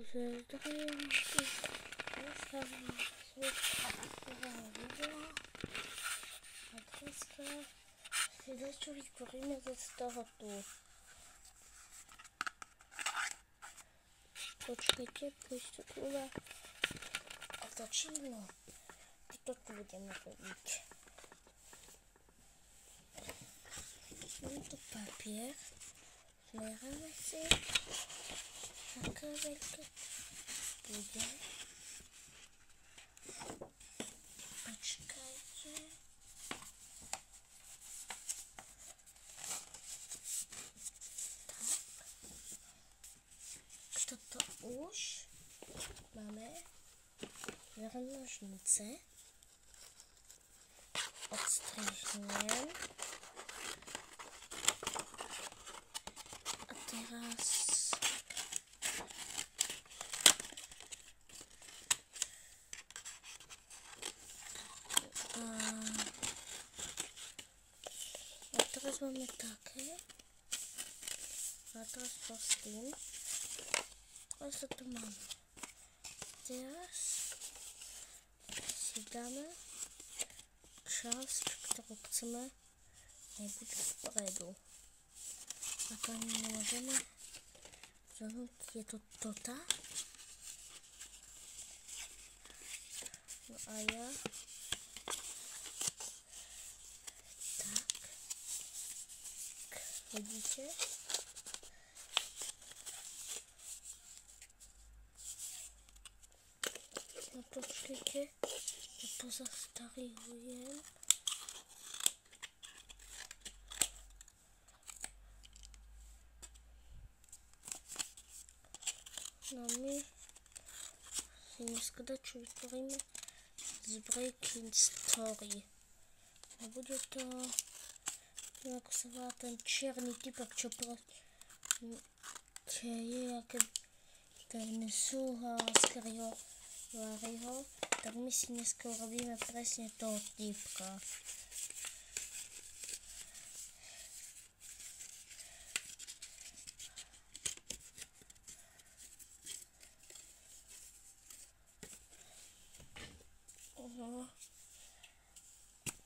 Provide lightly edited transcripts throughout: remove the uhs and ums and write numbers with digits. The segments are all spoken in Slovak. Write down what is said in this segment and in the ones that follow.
Takže zdravím videa a dneska si dačo vytvoríme z toho tu. Počkajte, poďte tu a začíname. Toto tu budeme robiť. Tento papier zmeráme si, aká veľká bude. Počkajte. Tak. Toto už máme nožnice. Odstrihnem. A teraz máme také. A teraz prostým. Teraz to máme. Teraz si dáme časť, ktorú chceme, nebude vpredu. A to nemôžeme zohnúť, je to tota. No a ja tak. Vidíte? No počkejte, ja pozastarihujem. No my si dneska dačo vytvoríme z Breaking Story. A bude to, ako sa volá ten čierny typak, čo proste je, aké ten súha z Larryho, tak my si dneska robíme presne toho typka.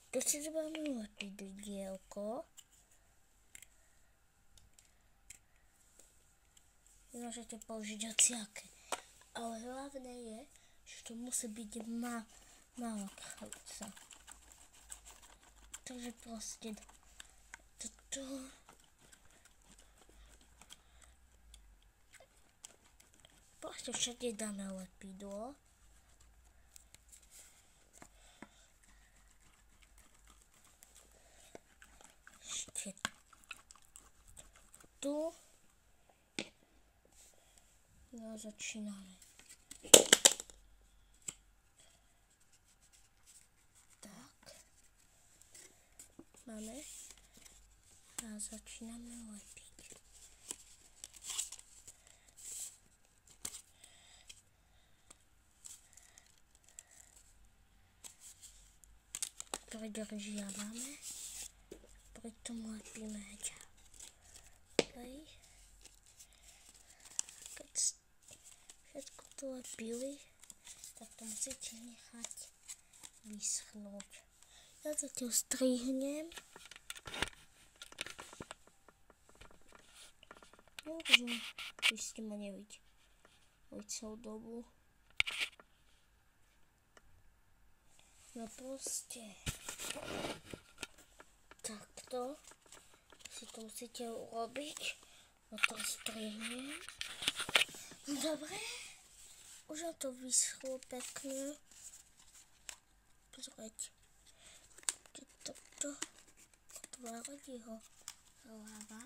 Tu si budeme ulepiť dielko. Môžete použiť hociaké. Ale hlavné je, že to musí byť malá krabica. Takže proste toto proste všade dáme lepidlo. Ešte tu. No a začíname. Tak. Máme. A začíname lepiť. Pridržiavame. Pritom lepíme ďalej. Keď všetko to lepili, tak to musíte nechať vyschnúť. Ja zatiaľ strihnem. Možno by ste ma nevideli celú dobu. No proste takto si to musíte urobiť. No to strihnem. Dobre. Už na to vyschlo pekne. Pozrieť. Takto otvárať jeho hlava.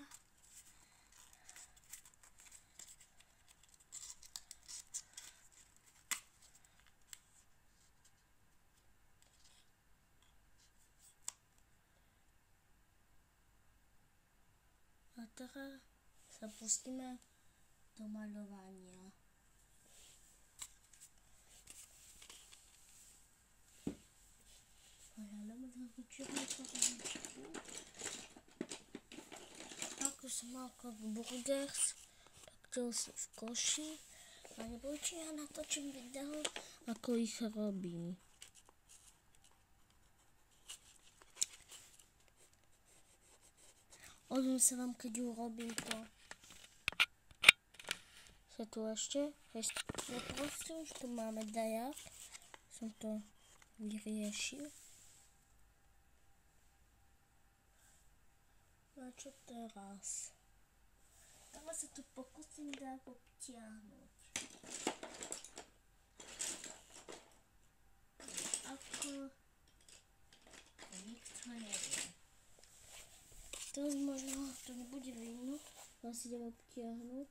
A teraz sa pustíme do maľovania. Ako som mal Burgers, tak to si v koši. A nebo či ja natočím video, ako ich robím. Ozvem sa vám, keď urobím to. Sa tu ešte proste už tu máme dajak. Som to vyriešil. No a čo teraz? Teraz sa tu pokúsim dať obtiahnuť. Ako? Nikto nevie. Teraz možno to nebude vidno. Teraz idem obtiahnuť.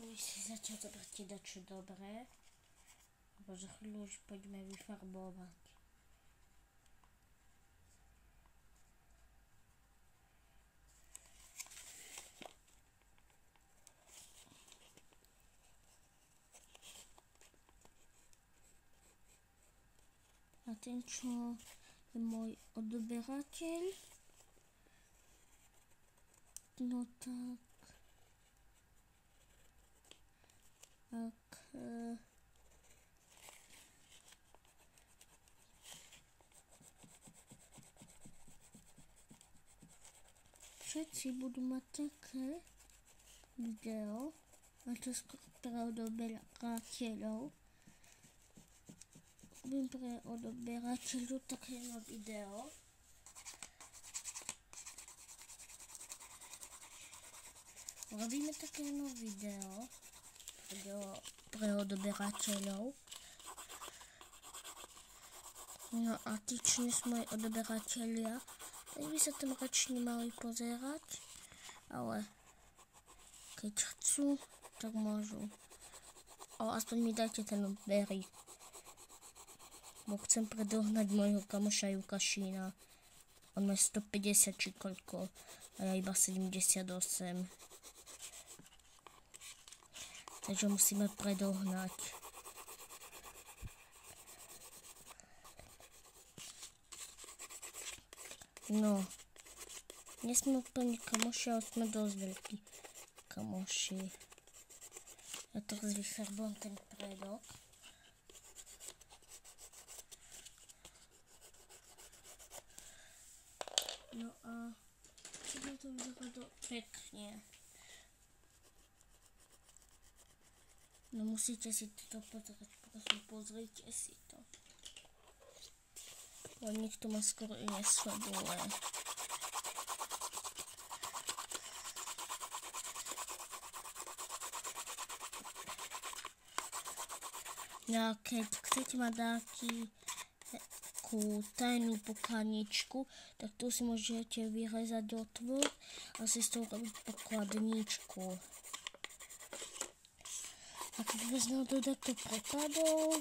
Už si začal zobrať teda čo dobré. Lebo za chvíľu už poďme vyfarbovať. A ten, čo je môj odberateľ, no tak, všetci budú mať také video, a to pre odberateľov. Robím pre odberateľov také video. Robíme také video pre odberateľov. No a tí, čo nie sú moji odberatelia, tak by sa tam radšej nemali pozerať, ale keď chcú, tak môžu. Ale aspoň mi dajte ten odbery. Bo chcem predohnať môjho kamoša Jukašína. On má 150 či koľko a ja iba 78. Takže musíme predohnať. No, nie sme úplne kamoši, ale sme dosť veľkí kamoši. Ja teraz vyfarbujem ten predok. No a bude to vyzerať pekne. No musíte si toto pozrieť, prosím, pozrite si to. O, nikto ma skoro i nesleduje. No a keď chcete mať takú tajnú pokladničku, tak tu si môžete vyrezať otvor a si z toho robiť pokladničku. A keď vás náhodou takto prepadol,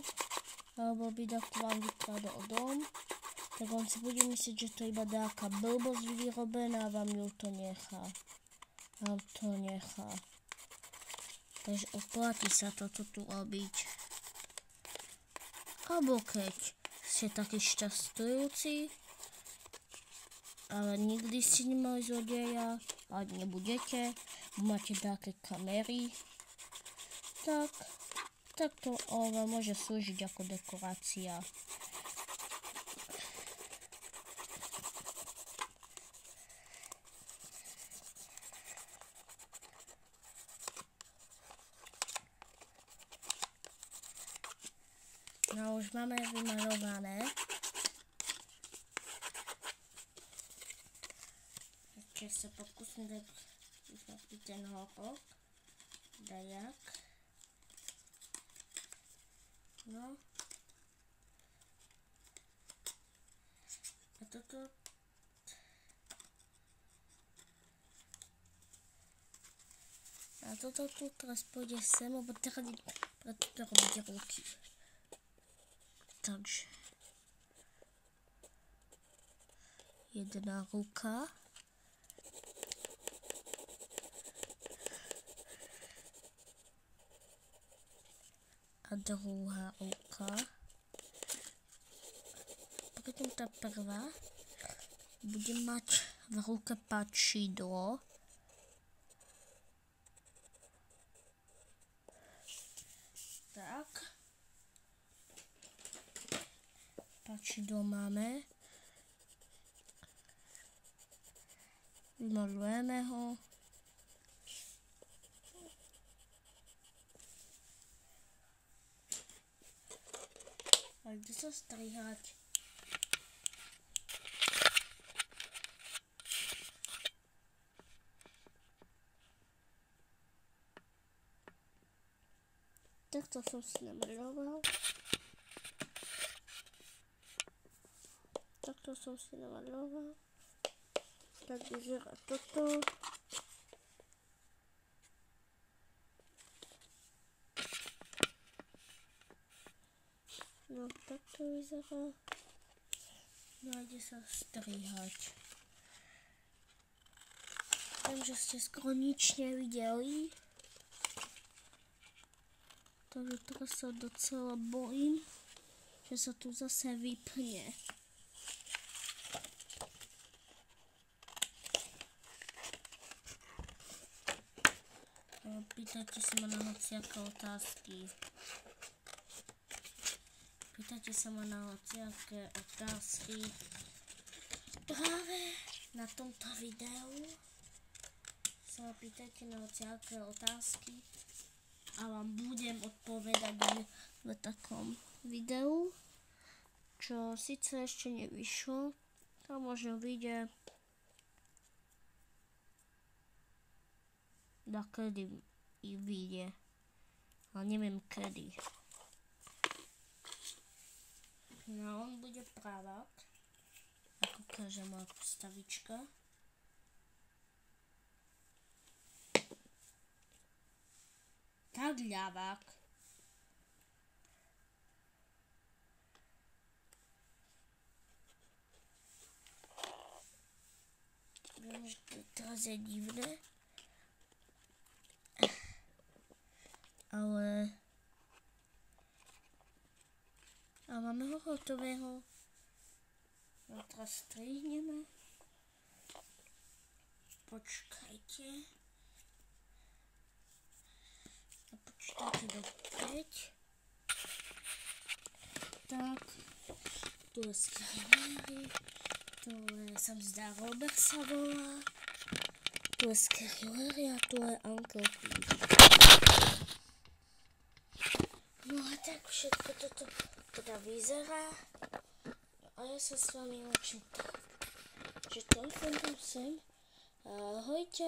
alebo by takto vám vypadol dom, tak on si bude myslieť, že to je iba nejaká blbosť vyrobená a vám ju to nechá. Vám to nechá. Takže oplatí sa toto tu robiť. Alebo keď ste takí šťastujúci, ale nikdy ste nemali zlodeja, ale nebudete, máte také kamery, tak to môže slúžiť ako dekorácia. No už máme vymalované. Ešte sa pokúsim dať vyfarbiť ten horok. Dajak. No. A toto. A toto tu teraz pôjde sem, lebo teraz preto robiť ruky. Takže jedna ruka a druhá ruka. Potom tá prvá bude mať v ruke páčidlo. korčidlo máme. Vymaľujeme ho. A ide sa strihať. Takto som si namaľoval. Tak vyzerá toto. No, takto vyzerá. No a ide sa strihať. Viem, že ste skoro nič nevideli. Takže teraz sa docela bojím, že sa tu zase vypne. Pýtajte sa ma na hociaké otázky. Práve na tomto videu sa ma pýtajte na hociaké otázky. A vám budem odpovedať v takom videu, čo síce ešte nevyšlo, to možno vyjde kedy vyjde, ale neviem kedy. No, on bude pravák, ako každá moja postavička. Tak ľavák. Viem, že to teraz je divné. Ale máme ho hotového. No teraz strihneme. Počkajte. Počítajte do 5. Tak, tu je Scary, tu je, sa mi zdá, Robert sa volá, tu je Scary a tu je Uncle Pete. No a tak všetko toto teda vyzerá. A ja sa s vami učím tak, že telefon tam sem. Ahojte.